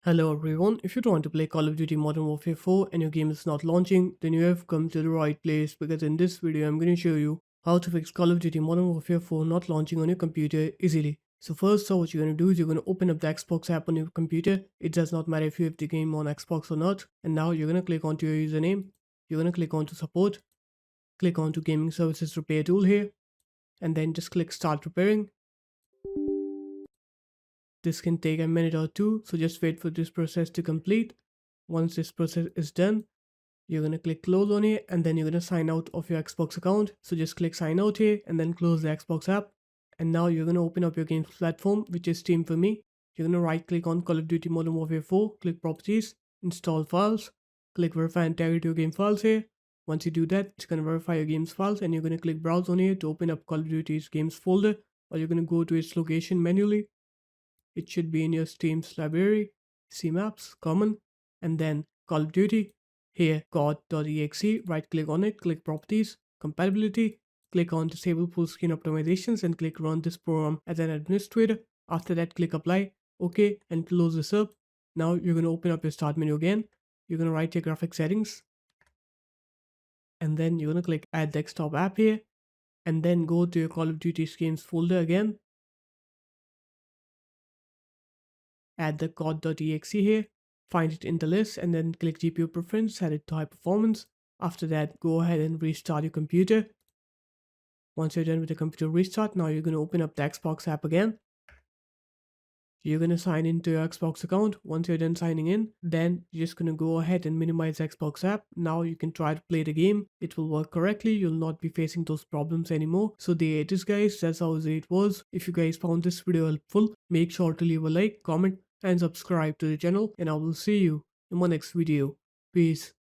Hello everyone, if you want to play Call of Duty Modern Warfare 4 and your game is not launching, then you have come to the right place because in this video I'm going to show you how to fix Call of Duty Modern Warfare 4 not launching on your computer easily. So first what you're going to do is you're going to open up the Xbox app on your computer. It does not matter if you have the game on Xbox or not. And now you're going to click onto your username. You're going to click onto support. Click onto gaming services repair tool here. And then just click start repairing. This can take a minute or two, so just wait for this process to complete. Once this process is done, you're going to click close on it and then you're going to sign out of your Xbox account. So just click sign out here and then close the Xbox app. And now you're going to open up your games platform, which is Steam for me. You're going to right click on Call of Duty Modern Warfare 4, click properties, install files, click verify and tag it to your game files here. Once you do that, it's going to verify your games files and you're going to click browse on here to open up Call of Duty's games folder, or you're going to go to its location manually. It should be in your Steam's library, CMaps, common, and then Call of Duty. Here, COD.exe, right click on it, click properties, compatibility, click on disable full screen optimizations and click run this program as an administrator. After that, click apply, OK, and close this up. Now you're going to open up your start menu again. You're going to write your graphic settings. And then you're going to click add desktop app here. And then go to your Call of Duty games folder again. Add the COD.exe here, find it in the list and then click GPU preference, set it to high performance. After that, go ahead and restart your computer. Once you're done with the computer restart, now you're going to open up the Xbox app again. You're going to sign into your Xbox account. Once you're done signing in, then you're just going to go ahead and minimize the Xbox app. Now you can try to play the game. It will work correctly. You'll not be facing those problems anymore. So there it is guys, that's how easy it was. If you guys found this video helpful, make sure to leave a like, comment and subscribe to the channel, and I will see you in my next video. Peace.